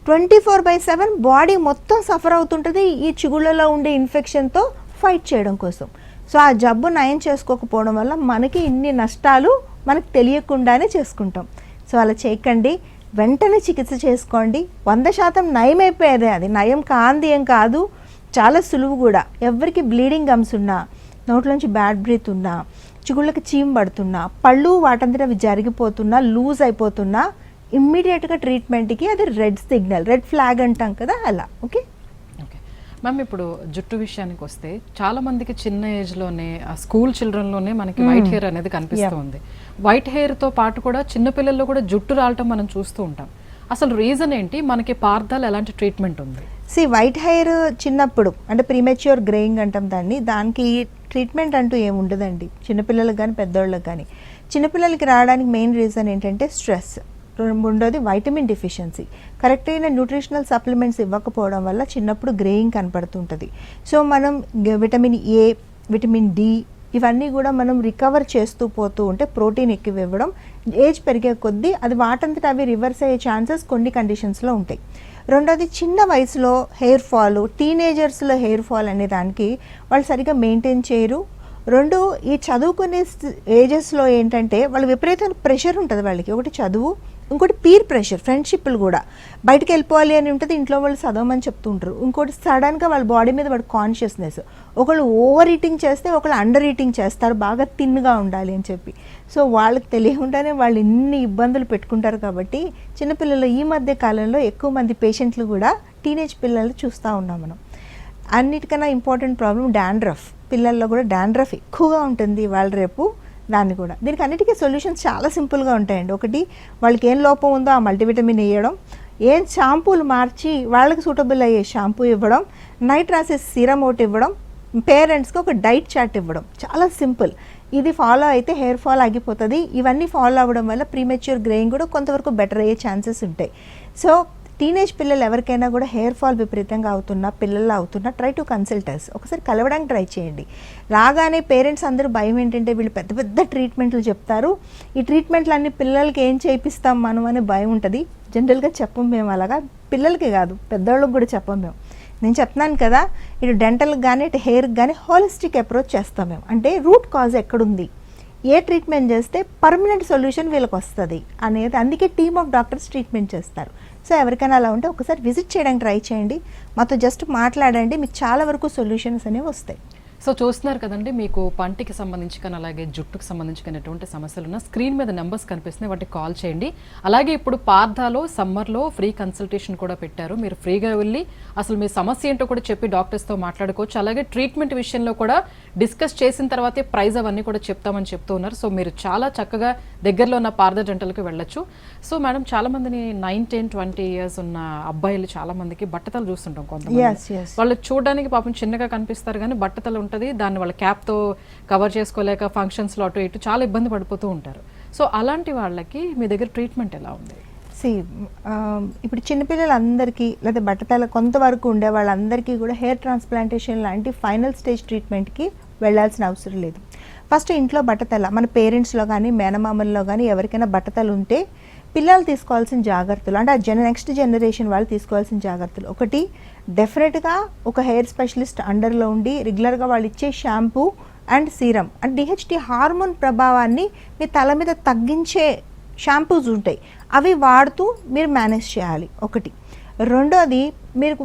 24/7 బాడీ మొత్తం సఫర్ అవుతుంటుంది ఈ చిగుళ్ళలో ఉండే ఇన్ఫెక్షన్తో ఫైట్ చేయడం కోసం. సో ఆ జబ్బు నయం చేసుకోకపోవడం వల్ల మనకి ఇన్ని నష్టాలు మనకు తెలియకుండానే చేసుకుంటాం. సో అలా చేయకండి, వెంటనే చికిత్స చేసుకోండి. 100% నయమైపోయేదే, అది నయం కాంది ఏం కాదు, చాలా సులువు కూడా. ఎవరికి బ్లీడింగ్ గమ్స్ ఉన్నా, నోట్లోంచి బ్యాడ్ బ్రీత్ ఉన్నా, చిగుళ్ళకి చీమ్ పడుతున్నా, పళ్ళు వాటంతట అవి జరిగిపోతున్నా, లూజ్ అయిపోతున్నా, ఇమ్మీడియట్గా ట్రీట్మెంట్కి అది రెడ్ సిగ్నల్, రెడ్ ఫ్లాగ్ అంటాం కదా అలా. ఓకే మ్యామ్, ఇప్పుడు జుట్టు విషయానికి వస్తే చాలా మందికి చిన్న ఏజ్లోనే స్కూల్ చిల్డ్రన్లోనే మనకి వైట్ హెయిర్ అనేది కనిపిస్తుంది. వైట్ హెయిర్తో పాటు కూడా చిన్నపిల్లల్లో కూడా జుట్టు రావటం మనం చూస్తూ ఉంటాం. అసలు రీజన్ ఏంటి, మనకి పార్దాలు ఎలాంటి ట్రీట్మెంట్ ఉంది? వైట్ హెయిర్ చిన్నప్పుడు అంటే ప్రీమెచ్యూర్ గ్రేయింగ్ అంటాం దాన్ని, దానికి ట్రీట్మెంట్ అంటూ ఏముండదండి చిన్నపిల్లలకు కానీ పెద్దోళ్ళకి కానీ. చిన్నపిల్లలకి రావడానికి మెయిన్ రీజన్ ఏంటంటే స్ట్రెస్, రెండోది వైటమిన్ డెఫిషియన్సీ. కరెక్ట్ అయిన న్యూట్రిషనల్ సప్లిమెంట్స్ ఇవ్వకపోవడం వల్ల చిన్నప్పుడు గ్రేయింగ్ కనపడుతుంటుంది. సో మనం విటమిన్ ఏ, విటమిన్ డి, ఇవన్నీ కూడా మనం రికవర్ చేస్తూ పోతూ ఉంటే ప్రోటీన్ ఎక్కువ ఇవ్వడం, ఏజ్ పెరిగే కొద్దీ అది వాటంతట అవి రివర్స్ అయ్యే ఛాన్సెస్ కొన్ని కండిషన్స్లో ఉంటాయి. రెండోది చిన్న వయసులో హెయిర్ ఫాల్, టీనేజర్స్లో హెయిర్ ఫాల్ అనే దానికి వాళ్ళు సరిగ్గా మెయింటైన్ చేయరు. రెండు, ఈ చదువుకునే ఏజెస్లో ఏంటంటే వాళ్ళు విపరీతమైన ప్రెషర్ ఉంటుంది వాళ్ళకి. ఒకటి చదువు, ఇంకోటి పీర్ ప్రెషర్, ఫ్రెండ్షిప్లు కూడా. బయటకు వెళ్ళిపోవాలి అని ఉంటుంది, ఇంట్లో వాళ్ళు చదవమని చెప్తూ ఉంటారు. ఇంకోటి సడన్గా వాళ్ళ బాడీ మీద వాడి కాన్షియస్నెస్, ఒకళ్ళు ఓవర్ ఈటింగ్ చేస్తే ఒకళ్ళు అండర్ ఈటింగ్ చేస్తారు, బాగా తిన్గా ఉండాలి అని చెప్పి. సో వాళ్ళకి తెలియకుండానే వాళ్ళు ఇన్ని ఇబ్బందులు పెట్టుకుంటారు. కాబట్టి చిన్నపిల్లలు ఈ మధ్య కాలంలో ఎక్కువ మంది పేషెంట్లు కూడా టీనేజ్ పిల్లలు చూస్తూ ఉన్నాం మనం. అన్నిటికన్నా ఇంపార్టెంట్ ప్రాబ్లం డాండ్రఫ్. పిల్లల్లో కూడా డాండ్రఫ్ ఎక్కువగా ఉంటుంది వాళ్ళ రేపు. దాన్ని కూడా దీనికి అన్నిటికీ సొల్యూషన్స్ చాలా సింపుల్గా ఉంటాయండి. ఒకటి, వాళ్ళకి ఏం లోపం ఉందో ఆ మల్టీవిటమిన్ వేయడం, ఏం షాంపూలు మార్చి వాళ్ళకి సూటబుల్ అయ్యే షాంపూ ఇవ్వడం, నైట్ రాసే సీరం ఒకటి ఇవ్వడం, పేరెంట్స్కి ఒక డైట్ చార్ట్ ఇవ్వడం. చాలా సింపుల్. ఇది ఫాలో అయితే హెయిర్ ఫాల్ ఆగిపోతుంది. ఇవన్నీ ఫాలో అవ్వడం వల్ల ప్రీమెచ్యూర్ గ్రేయింగ్ కూడా కొంతవరకు బెటర్ అయ్యే ఛాన్సెస్ ఉంటాయి. సో టీనేజ్ పిల్లలు ఎవరికైనా కూడా హెయిర్ ఫాల్ విపరీతంగా అవుతున్నా, పిల్లల్లో అవుతున్నా, ట్రై టు కన్సల్టర్స్. ఒకసారి కలవడానికి ట్రై చేయండి. రాగానే పేరెంట్స్ అందరూ భయం ఏంటంటే వీళ్ళు పెద్ద పెద్ద ట్రీట్మెంట్లు చెప్తారు, ఈ ట్రీట్మెంట్లు అన్ని పిల్లలకి ఏం చేయిస్తాం మనం అనే భయం ఉంటుంది. జనరల్గా చెప్పం మేము అలాగా, పిల్లలకి కాదు పెద్దవాళ్ళకి కూడా చెప్పం మేము. నేను చెప్తున్నాను కదా, ఇటు డెంటల్కి కానీ ఇటు హెయిర్కి కానీ హోలిస్టిక్ అప్రోచ్ చేస్తాం మేము. అంటే రూట్ కాజ్ ఎక్కడుంది, ఏ ట్రీట్మెంట్ చేస్తే పర్మనెంట్ సొల్యూషన్ వీళ్ళకి వస్తుంది అనేది. అందుకే టీమ్ ఆఫ్ డాక్టర్స్ ట్రీట్మెంట్ చేస్తారు. సో ఎవరికైనా అలా ఉంటే ఒకసారి విజిట్ చేయడానికి ట్రై చేయండి, మాతో జస్ట్ మాట్లాడండి, మీకు చాలా వరకు సొల్యూషన్స్ అనేవి వస్తాయి. సో చూస్తున్నారు కదండి, మీకు పంటికి సంబంధించి కానీ అలాగే జుట్టుకు సంబంధించి కానీ ఎటువంటి సమస్యలు ఉన్నా స్క్రీన్ మీద నెంబర్స్ కనిపిస్తున్నాయి, వాటికి కాల్ చేయండి. అలాగే ఇప్పుడు పార్థాలో సమ్మర్లో ఫ్రీ కన్సల్టేషన్ కూడా పెట్టారు. మీరు ఫ్రీగా వెళ్ళి అసలు మీ సమస్య ఏంటో కూడా చెప్పి డాక్టర్స్తో మాట్లాడుకోవచ్చు. అలాగే ట్రీట్మెంట్ విషయంలో కూడా డిస్కస్ చేసిన తర్వాతే ప్రైజ్ అవన్నీ కూడా చెప్తామని చెప్తూ ఉన్నారు. సో మీరు చాలా చక్కగా దగ్గరలో ఉన్న పార్థ డెంటల్కి వెళ్ళొచ్చు. సో మేడం, చాలా మందిని 9, 10, 20 years ఉన్న అబ్బాయిలు చాలా మందికి బట్టతలు చూస్తుంటాం. కొంతమంది వాళ్ళు చూడడానికి పాపం చిన్నగా కనిపిస్తారు కానీ బట్టతలు ఉంటుంది, దాన్ని వాళ్ళ క్యాప్తో కవర్ చేసుకోలేక ఫంక్షన్స్లో అటు ఇటు చాలా ఇబ్బంది పడిపోతూ ఉంటారు. సో అలాంటి వాళ్ళకి మీ దగ్గర ట్రీట్మెంట్ ఎలా ఉంది? ఇప్పుడు చిన్నపిల్లలందరికీ లేదా బట్టతల కొంతవరకు ఉండే వాళ్ళందరికీ కూడా హెయిర్ ట్రాన్స్ప్లాంటేషన్ లాంటి ఫైనల్ స్టేజ్ ట్రీట్మెంట్కి వెళ్ళాల్సిన అవసరం లేదు. ఫస్ట్ ఇంట్లో బట్టతల, మన పేరెంట్స్లో కానీ మేనమామల్లో కానీ ఎవరికైనా బట్టతలు ఉంటే పిల్లలు తీసుకోవాల్సిన జాగ్రత్తలు, అంటే ఆ నెక్స్ట్ జనరేషన్ వాళ్ళు తీసుకోవాల్సిన జాగ్రత్తలు. ఒకటి, డెఫినెట్గా ఒక హెయిర్ స్పెషలిస్ట్ అండర్లో ఉండి రెగ్యులర్గా వాళ్ళు ఇచ్చే shampoo and serum and DHT hormone ప్రభావాన్ని మీ తల మీద తగ్గించే షాంపూస్ ఉంటాయి, అవి వాడుతూ మీరు మేనేజ్ చేయాలి. ఒకటి. రెండోది, మీరు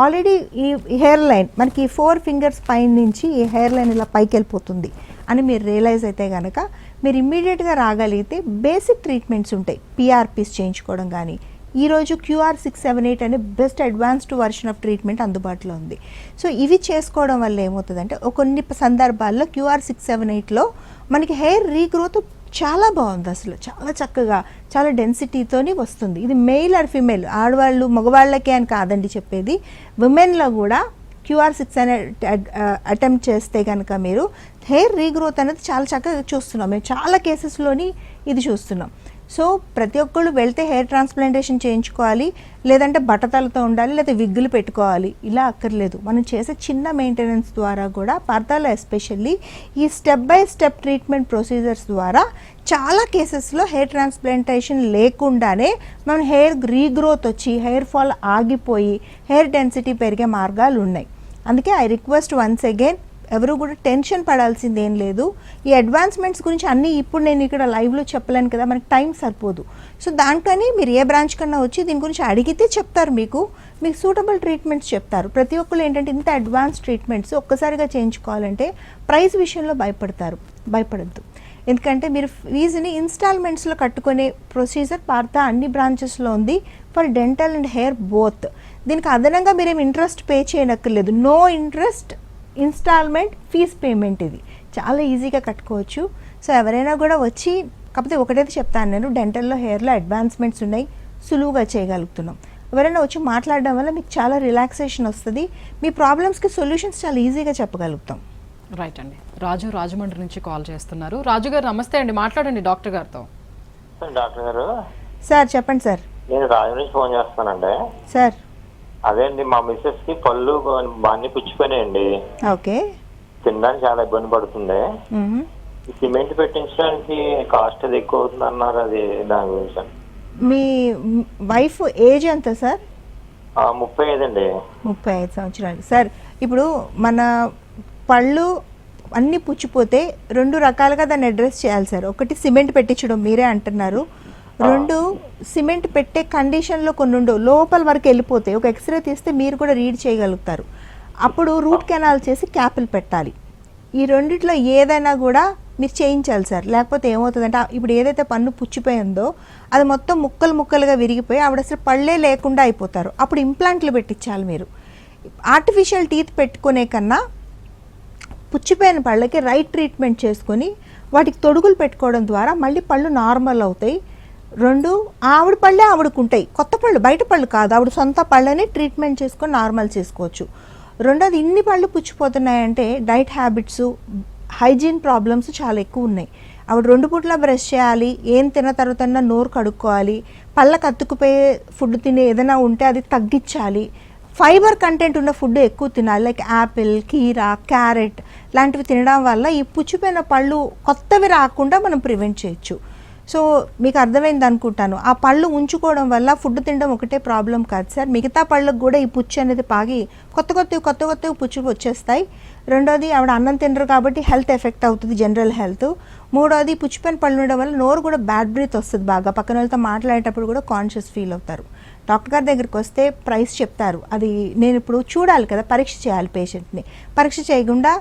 ఆల్రెడీ ఈ హెయిర్ లైన్ మనకి 4 fingers పైన నుంచి ఈ హెయిర్ లైన్ ఇలా పైకి వెళ్ళిపోతుంది అని మీరు రియలైజ్ అయితే కనుక మీరు ఇమ్మీడియట్గా రాగలిగితే బేసిక్ ట్రీట్మెంట్స్ ఉంటాయి. పిఆర్పీస్ చేయించుకోవడం కానీ, ఈరోజు QR678 అనే best advanced version of treatment అందుబాటులో ఉంది. సో ఇవి చేసుకోవడం వల్ల ఏమవుతుందంటే కొన్ని సందర్భాల్లో QR678లో మనకి హెయిర్ రీగ్రోత్ చాలా బాగుంది, అసలు చాలా చక్కగా చాలా డెన్సిటీతోని వస్తుంది. ఇది మెయిల్ ఆర్ ఫిమేల్, ఆడవాళ్ళు మగవాళ్ళకే అని కాదండి చెప్పేది, విమెన్లో కూడా QR6 అనే అటెంప్ట్ చేస్తే కనుక మీరు హెయిర్ రీగ్రోత్ అనేది చాలా చక్కగా చూస్తున్నాం. మేము చాలా కేసెస్లోని ఇది చూస్తున్నాం. సో ప్రతి ఒక్కళ్ళు వెళ్తే హెయిర్ ట్రాన్స్ప్లాంటేషన్ చేయించుకోవాలి, లేదంటే బట్టతలతో ఉండాలి, లేదా విగ్గులు పెట్టుకోవాలి, ఇలా అక్కర్లేదు. మనం చేసే చిన్న మెయింటెనెన్స్ ద్వారా కూడా పార్థాలో ఎస్పెషల్లీ ఈ step by step treatment procedures ద్వారా చాలా కేసెస్లో హెయిర్ ట్రాన్స్ప్లాంటేషన్ లేకుండానే మనం హెయిర్ రీగ్రోత్ వచ్చి హెయిర్ ఫాల్ ఆగిపోయి హెయిర్ డెన్సిటీ పెరిగే మార్గాలు ఉన్నాయి. అందుకే ఐ రిక్వెస్ట్ వన్స్ అగైన్, ఎవరు కూడా టెన్షన్ పడాల్సింది ఏం లేదు. ఈ అడ్వాన్స్మెంట్స్ గురించి అన్నీ ఇప్పుడు నేను ఇక్కడ లైవ్లో చెప్పలేను కదా, మనకి టైం సరిపోదు. సో దానికని మీరు ఏ బ్రాంచ్ కన్నా వచ్చి దీని గురించి అడిగితే చెప్తారు, మీకు సూటబుల్ ట్రీట్మెంట్స్ చెప్తారు. ప్రతి ఒక్కరు ఏంటంటే ఇంత అడ్వాన్స్ ట్రీట్మెంట్స్ ఒక్కసారిగా చేయించుకోవాలంటే ప్రైస్ విషయంలో భయపడద్దు. ఎందుకంటే మీరు ఫీజుని ఇన్స్టాల్మెంట్స్లో కట్టుకునే ప్రొసీజర్ పార్థ అన్ని బ్రాంచెస్లో ఉంది for dental and hair both. దీనికి అదనంగా మీరేం ఇంట్రెస్ట్ పే చేయనక్కర్లేదు, no interest instalment fees payment, ఇది చాలా ఈజీగా కట్టుకోవచ్చు. సో ఎవరైనా కూడా వచ్చి, కాకపోతే ఒకటైతే చెప్తాను నేను, డెంటల్లో హెయిర్లో అడ్వాన్స్మెంట్స్ ఉన్నాయి, సులువుగా చేయగలుగుతున్నాం. ఎవరైనా వచ్చి మాట్లాడడం వల్ల మీకు చాలా రిలాక్సేషన్ వస్తుంది, మీ ప్రాబ్లమ్స్కి సొల్యూషన్స్ చాలా ఈజీగా చెప్పగలుగుతాం. రైట్ అండి. రాజు రాజమండ్రి నుంచి కాల్ చేస్తున్నారు. రాజు గారు నమస్తే అండి, మాట్లాడండి డాక్టర్ గారితో. డాక్టర్ గారు. సార్ చెప్పండి సార్. నేను రాజు నుంచి ఫోన్ చేస్తానండి. సార్ అదే అండి, మా మిస్సెస్ కి పళ్ళు బాగా పుచ్చిపోయినాయండి. ఓకే. తినడానికి చాలా ఇబ్బంది పడుతుంది. మ్మ్. ఈ సిమెంట్ పెట్టించడానికి కాస్ట్ అది ఎక్కువ అవుతుంది అన్నారు, అది దాని గురించి అండి. మీ వైఫ్ ఏజ్ ఎంత సార్? 35 అండి. 35 సంవత్సరాలు. సార్ ఇప్పుడు మన పళ్ళు అన్నీ పుచ్చిపోతే 2 రకాలుగా దాన్ని అడ్రస్ చేయాలి సార్. ఒకటి సిమెంట్ పెట్టించడం మీరే అంటున్నారు. 2 సిమెంట్ పెట్టే కండిషన్లో కొన్ని ఉండవు, లోపల వరకు వెళ్ళిపోతాయి. ఒక ఎక్స్రే తీస్తే మీరు కూడా రీడ్ చేయగలుగుతారు. అప్పుడు రూట్ కెనాల్ చేసి క్యాపులు పెట్టాలి. ఈ రెండిట్లో ఏదైనా కూడా మీరు చేయించాలి సార్. లేకపోతే ఏమవుతుందంటే ఇప్పుడు ఏదైతే పన్ను పుచ్చిపోయిందో అది మొత్తం ముక్కలు ముక్కలుగా విరిగిపోయి ఆవిడ అసలు పళ్ళే లేకుండా అయిపోతారు. అప్పుడు ఇంప్లాంట్లు పెట్టించాలి మీరు. ఆర్టిఫిషియల్ టీత్ పెట్టుకునే కన్నా పుచ్చిపోయిన పళ్ళకి రైట్ ట్రీట్మెంట్ చేసుకొని వాటికి తొడుగులు పెట్టుకోవడం ద్వారా మళ్ళీ పళ్ళు నార్మల్ అవుతాయి. 2 ఆవిడ పళ్ళే ఆవిడకుంటాయి, కొత్త పళ్ళు, బయట పళ్ళు కాదు, ఆవిడ సొంత పళ్ళని ట్రీట్మెంట్ చేసుకొని నార్మల్ చేసుకోవచ్చు. రెండోది, ఇన్ని పళ్ళు పుచ్చిపోతున్నాయంటే డైట్ హ్యాబిట్స్, హైజీన్ ప్రాబ్లమ్స్ చాలా ఎక్కువ ఉన్నాయి. ఆవిడ 2 పూట్ల బ్రష్ చేయాలి, ఏం తిన్న తర్వాత నోరు కడుక్కోవాలి, పళ్ళకు అతుక్కుపోయే ఫుడ్ తినే ఏదైనా ఉంటే అది తగ్గించాలి, ఫైబర్ కంటెంట్ ఉన్న ఫుడ్ ఎక్కువ తినాలి, లైక్ యాపిల్, కీరా, క్యారెట్ లాంటివి తినడం వల్ల ఈ పుచ్చిపోయిన పళ్ళు కొత్తవి రాకుండా మనం ప్రివెంట్ చేయొచ్చు. సో మీకు అర్థమైంది అనుకుంటాను. ఆ పళ్ళు ఉంచుకోవడం వల్ల ఫుడ్ తినడం ఒకటే ప్రాబ్లం కాదు సార్, మిగతా పళ్ళకు కూడా ఈ పుచ్చు అనేది పాగి కొత్త పుచ్చు వచ్చేస్తాయి. రెండోది, ఆవిడ అన్నం తినరు కాబట్టి హెల్త్ ఎఫెక్ట్ అవుతుంది, జనరల్ హెల్త్. మూడోది, పుచ్చిపోయిన పళ్ళు ఉండడం వల్ల నోరు కూడా బ్యాడ్ బ్రీత్ వస్తుంది బాగా, పక్కన వాళ్ళతో మాట్లాడేటప్పుడు కూడా కాన్షియస్ ఫీల్ అవుతారు. డాక్టర్ గారి దగ్గరికి వస్తే ప్రైస్ చెప్తారు, అది నేను ఇప్పుడు చూడాలి కదా, పరీక్ష చేయాలి పేషెంట్ని. పరీక్ష చేయకుండా,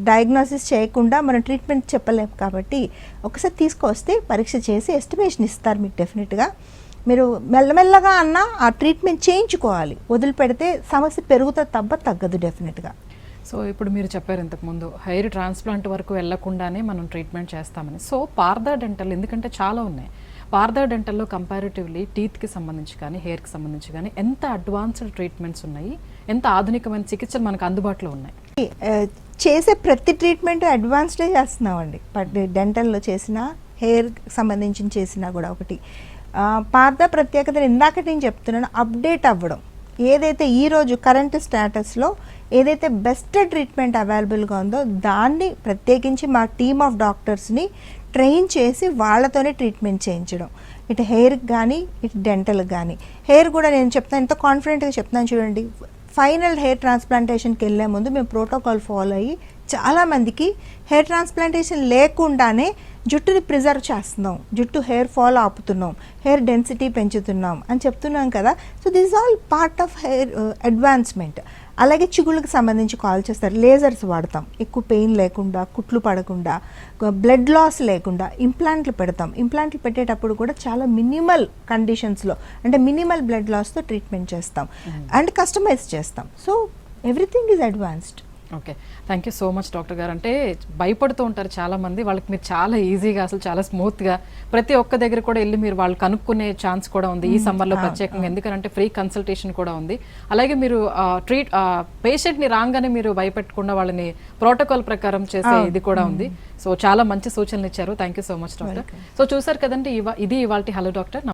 డయాగ్నోసిస్ చేయకుండా మనం ట్రీట్మెంట్ చెప్పలేము కాబట్టి ఒకసారి తీసుకొస్తే పరీక్ష చేసి ఎస్టిమేషన్ ఇస్తారు మీకు. డెఫినెట్గా మీరు మెల్లమెల్లగా అన్నా ఆ ట్రీట్మెంట్ చేయించుకోవాలి, వదిలిపెడితే సమస్య పెరుగుతుంది తప్ప తగ్గదు డెఫినెట్గా. సో ఇప్పుడు మీరు చెప్పారు ఇంతకుముందు హెయిర్ ట్రాన్స్ప్లాంట్ వరకు వెళ్లకుండానే మనం ట్రీట్మెంట్ చేస్తామని. సో పార్థా డెంటల్, ఎందుకంటే చాలా ఉన్నాయి, పార్థా డెంటల్లో కంపారిటివ్లీ టీత్కి సంబంధించి కానీ హెయిర్కి సంబంధించి కానీ ఎంత అడ్వాన్స్డ్ ట్రీట్మెంట్స్ ఉన్నాయి, ఎంత ఆధునికమైన చికిత్సలు మనకు అందుబాటులో ఉన్నాయి? చేసే ప్రతి ట్రీట్మెంట్ అడ్వాన్స్డే చేస్తున్నామండి. డెంటల్లో చేసిన, హెయిర్ సంబంధించి చేసినా కూడా. ఒకటి పార్థా ప్రత్యేకత ఇందాక నేను చెప్తున్నాను, అప్డేట్ అవ్వడం. ఏదైతే ఈరోజు కరెంట్ స్టేటస్లో ఏదైతే బెస్ట్ ట్రీట్మెంట్ అవైలబుల్గా ఉందో దాన్ని ప్రత్యేకించి మా టీమ్ ఆఫ్ డాక్టర్స్ని ట్రైన్ చేసి వాళ్ళతోనే ట్రీట్మెంట్ చేయించడం, ఇటు హెయిర్కి కానీ ఇటు డెంటల్కి కానీ. హెయిర్ కూడా నేను చెప్తాను, ఎంతో కాన్ఫిడెంట్గా చెప్తాను చూడండి. ఫైనల్ హెయిర్ ట్రాన్స్ప్లాంటేషన్కి వెళ్ళే ముందు మేము ప్రోటోకాల్ ఫాలో అయ్యి చాలామందికి హెయిర్ ట్రాన్స్ప్లాంటేషన్ లేకుండానే జుట్టుని ప్రిజర్వ్ చేస్తున్నాం, జుట్టు హెయిర్ ఫాల్ ఆపుతున్నాం, హెయిర్ డెన్సిటీ పెంచుతున్నాం అని చెప్తున్నాం కదా. So this all part of hair advancement. అలాగే చిగుళ్ళకి సంబంధించి కాల్ చేస్తారు, లేజర్స్ వాడతాం, ఎక్కువ పెయిన్ లేకుండా, కుట్లు పడకుండా, బ్లడ్ లాస్ లేకుండా ఇంప్లాంట్లు పెడతాం. ఇంప్లాంట్లు పెట్టేటప్పుడు కూడా చాలా మినిమల్ కండిషన్స్లో, అంటే మినిమల్ బ్లడ్ లాస్తో ట్రీట్మెంట్ చేస్తాం అండ్ కస్టమైజ్ చేస్తాం. So everything is advanced. Okay, thank you so much doctor గారు. అంటే భయపడుతూ ఉంటారు చాలామంది, వాళ్ళకి మీరు చాలా ఈజీగా, అసలు చాలా స్మూత్గా ప్రతి ఒక్క దగ్గర కూడా వెళ్ళి మీరు వాళ్ళు కనుక్కునే ఛాన్స్ కూడా ఉంది ఈ సమ్మర్లో ప్రత్యేకంగా, ఎందుకంటే ఫ్రీ కన్సల్టేషన్ కూడా ఉంది. అలాగే మీరు పేషెంట్ని రాగానే మీరు భయపెట్టకుండా వాళ్ళని ప్రోటోకాల్ ప్రకారం చేసే ఇది కూడా ఉంది. సో చాలా మంచి సూచనలు ఇచ్చారు. Thank you so much doctor. So చూసారు కదండి, ఇది ఇవాల్టి హలో డాక్టర్.